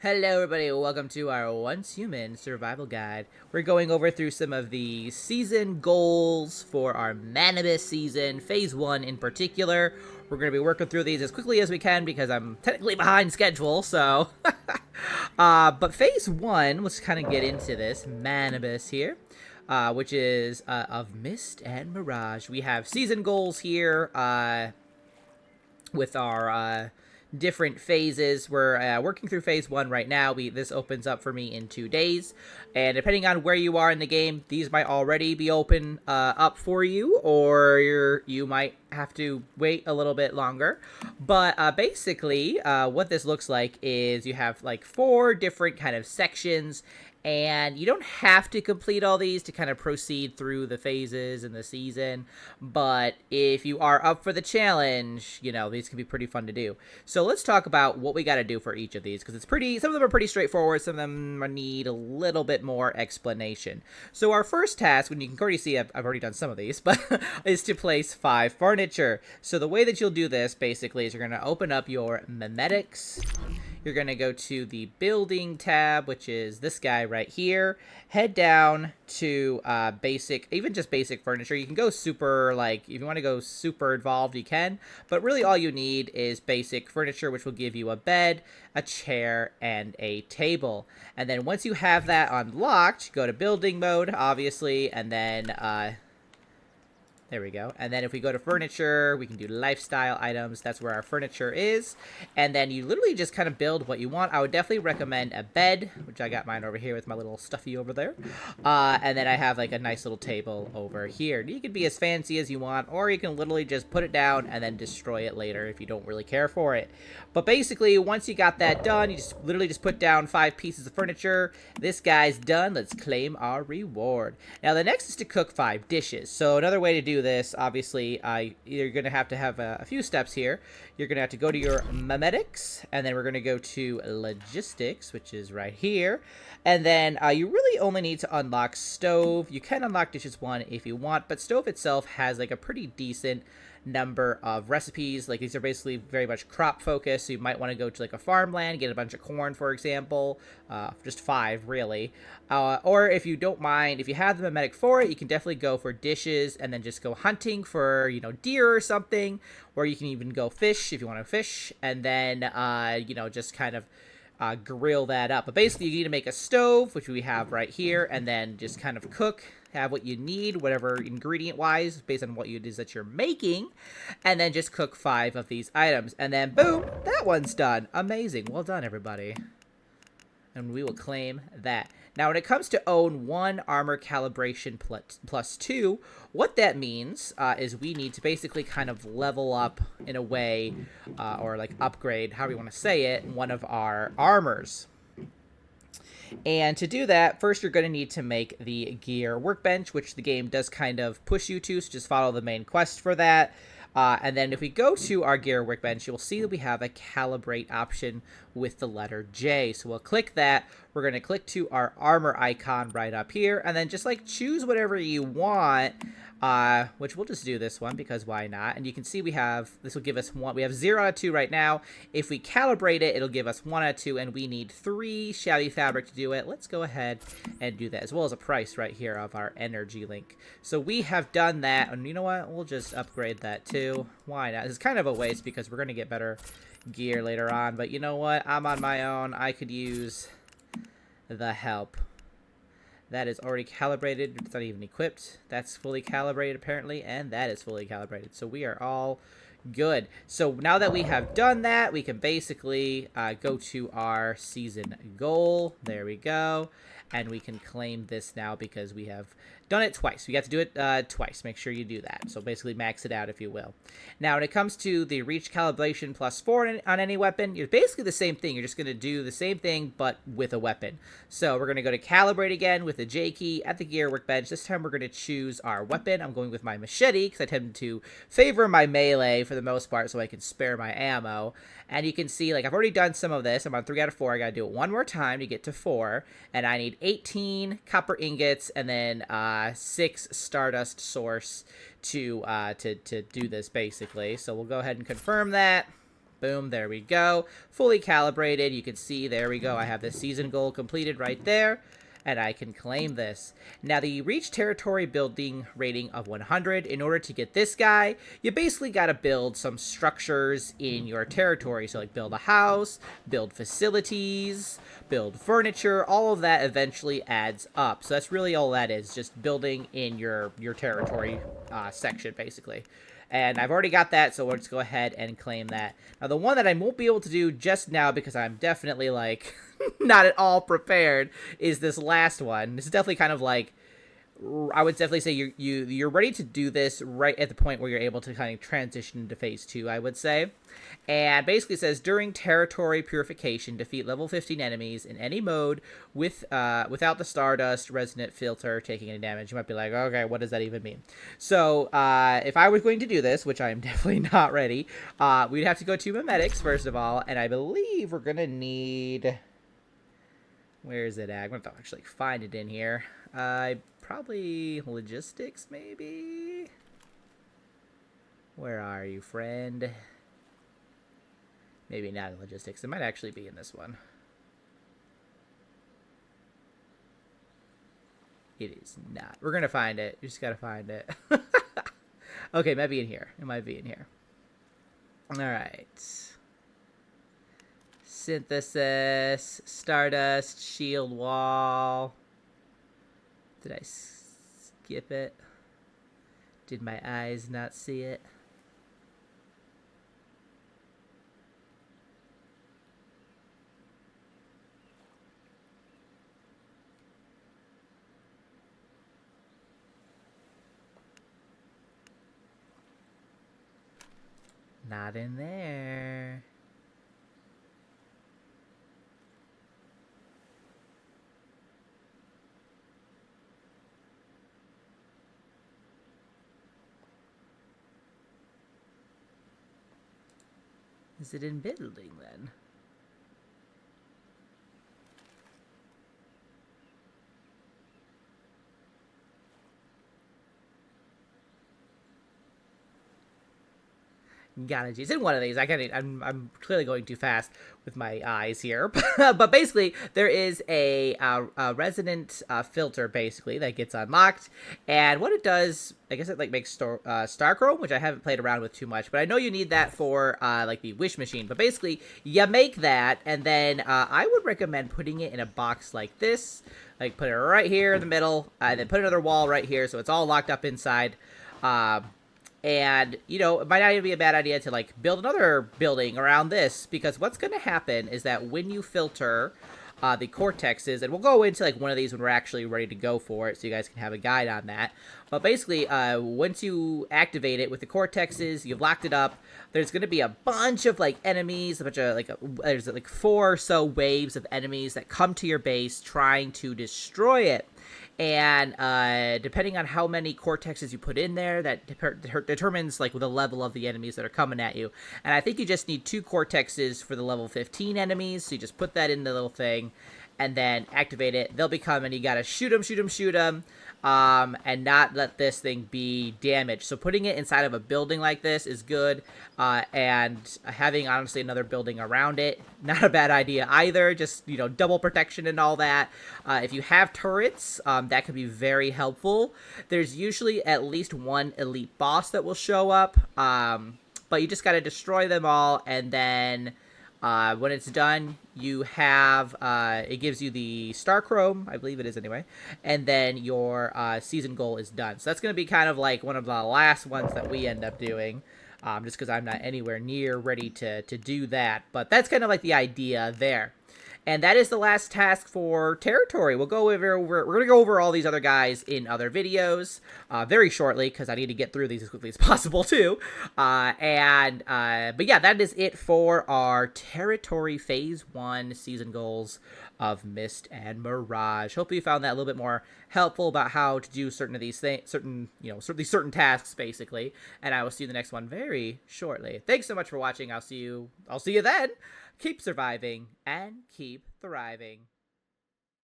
Hello everybody, welcome to our Once Human Survival Guide. We're going over through some of the season goals for our Manibus season, Phase 1 in particular. We're going to be working through these as quickly as we can because I'm technically behind schedule, so... but Phase 1, let's kind of get into this, Manibus here. Which is of Mist and Mirage. We have season goals here with our... different phases. We're working through phase 1 right now. This opens up for me in 2 days, and depending on where you are in the game, these might already be open up for you, or you might have to wait a little bit longer. But basically, what this looks like is you have like 4 different kind of sections, and you don't have to complete all these to kind of proceed through the phases in the season, but if you are up for the challenge, you know, these can be pretty fun to do. So let's talk about what we got to do for each of these, because some of them are pretty straightforward, some of them need a little bit more explanation. So our first task, and you can already see I've already done some of these, but is to place 5 furniture. So the way that you'll do this, basically, is you're going to open up your memetics. You're going to go to the building tab, which is this guy right here. Head down to basic, even just basic furniture. You can go super, like, if you want to go super involved, you can. But really all you need is basic furniture, which will give you a bed, a chair, and a table. And then once you have that unlocked, go to building mode, obviously, and then... there we go. And then if we go to furniture, we can do lifestyle items. That's where our furniture is. And then you literally just kind of build what you want. I would definitely recommend a bed, which I got mine over here with my little stuffy over there. And then I have like a nice little table over here. You can be as fancy as you want, or you can literally just put it down and then destroy it later if you don't really care for it. But basically, once you got that done, you just literally just put down 5 pieces of furniture. This guy's done. Let's claim our reward. Now the next is to cook 5 dishes. So another way to do this, obviously, you're going to have a few steps here. You're going to have to go to your memetics, and then we're going to go to logistics, which is right here. And then you really only need to unlock stove. You can unlock dishes 1 if you want, but stove itself has like a pretty decent number of recipes. Like, these are basically very much crop focused, so you might want to go to like a farmland, get a bunch of corn, for example. Just 5 really, or if you don't mind, if you have the memetic for it, you can definitely go for dishes and then just go hunting for, you know, deer or something, or you can even go fish if you want to fish, and then you know, just kind of grill that up. But basically you need to make a stove, which we have right here, and then just kind of cook, have what you need, whatever ingredient wise, based on what it is that you're making, and then just cook 5 of these items, and then boom, that one's done. Amazing. Well done, everybody. And we will claim that. Now, when it comes to own 1 armor calibration plus 2, what that means is we need to basically kind of level up in a way, or like upgrade, however you want to say it, one of our armors. And to do that, first you're going to need to make the gear workbench, which the game does kind of push you to, so just follow the main quest for that. And then if we go to our gear workbench, you'll see that we have a calibrate option with the letter J. So we'll click that. We're going to click to our armor icon right up here, and then just like choose whatever you want, which we'll just do this one because why not? And you can see this will give us 1. We have 0 out of 2 right now. If we calibrate it, it'll give us 1 out of 2, and we need 3 shabby fabric to do it. Let's go ahead and do that, as well as a price right here of our energy link. So we have done that, and you know what? We'll just upgrade that too. Why not? It's kind of a waste because we're going to get better gear later on, but you know what? I'm on my own. I could use the help. That is already calibrated. It's not even equipped. That's fully calibrated apparently, and that is fully calibrated. So we are all good. So now that we have done that, we can basically go to our season goal. There we go. And we can claim this now because we have done it twice. We got to do it twice. Make sure you do that. So basically max it out, if you will. Now, when it comes to the reach calibration plus 4 on any weapon, you're basically the same thing. You're just going to do the same thing, but with a weapon. So we're going to go to calibrate again with the J key at the gear workbench. This time we're going to choose our weapon. I'm going with my machete because I tend to favor my melee for the most part so I can spare my ammo. And you can see, like, I've already done some of this. I'm on 3 out of 4. I got to do it one more time to get to 4. And I need 18 copper ingots and then 6 Stardust source to do this, basically. So we'll go ahead and confirm that. Boom, there we go. Fully calibrated. You can see, there we go. I have this season goal completed right there. And I can claim this. Now, the reach territory building rating of 100. In order to get this guy, you basically got to build some structures in your territory. So, like, build a house, build facilities, build furniture. All of that eventually adds up. So that's really all that is, just building in your territory section, basically. And I've already got that, so let's go ahead and claim that. Now, the one that I won't be able to do just now because I'm definitely, like, not at all prepared is this last one. This is definitely kind of like, I would definitely say you're ready to do this right at the point where you're able to kind of transition into phase 2, I would say. And basically it says, during territory purification, defeat level 15 enemies in any mode without the Stardust Resonant filter taking any damage. You might be like, okay, what does that even mean? So if I was going to do this, which I am definitely not ready, we'd have to go to Memetics first of all, and I believe we're going to need... Where is it at? I'm going to actually find it in here. Probably logistics, maybe? Where are you, friend? Maybe not in logistics. It might actually be in this one. It is not. We're going to find it. You just got to find it. Okay, it might be in here. It might be in here. All right. Synthesis, Stardust, shield wall. Did I skip it? Did my eyes not see it? Not in there. Is it in building then? It's in one of these. I'm clearly going too fast with my eyes here, but basically there is a resonant filter basically that gets unlocked, and what it does, I guess it like makes Starchrome, which I haven't played around with too much, but I know you need that for like the wish machine. But basically you make that, and then I would recommend putting it in a box like this, like put it right here in the middle, and then put another wall right here so it's all locked up inside. And, you know, it might not even be a bad idea to, like, build another building around this, because what's going to happen is that when you filter the cortexes, and we'll go into, like, one of these when we're actually ready to go for it, so you guys can have a guide on that. But basically, once you activate it with the cortexes, you've locked it up, there's going to be a bunch of, like, enemies, a bunch of, like, there's, like, 4 or so waves of enemies that come to your base trying to destroy it. And depending on how many cortexes you put in there, that determines like the level of the enemies that are coming at you. And I think you just need 2 cortexes for the level 15 enemies. So you just put that in the little thing and then activate it. They'll be coming. You gotta shoot them, and not let this thing be damaged. So putting it inside of a building like this is good, and having honestly another building around it, not a bad idea either. Just, you know, double protection and all that. If you have turrets, that could be very helpful. There's usually at least 1 elite boss that will show up, but you just gotta destroy them all, and then when it's done, you have, it gives you the Starchrome, I believe it is anyway, and then your season goal is done. So that's going to be kind of like one of the last ones that we end up doing, just because I'm not anywhere near ready to do that. But that's kind of like the idea there. And that is the last task for territory. We're going to go over all these other guys in other videos very shortly, because I need to get through these as quickly as possible too. But yeah, that is it for our territory phase 1 season goals of Mist and Mirage. Hopefully you found that a little bit more helpful about how to do certain of these things, certain tasks basically. And I will see you in the next one very shortly. Thanks so much for watching. I'll see you then. Keep surviving and keep thriving.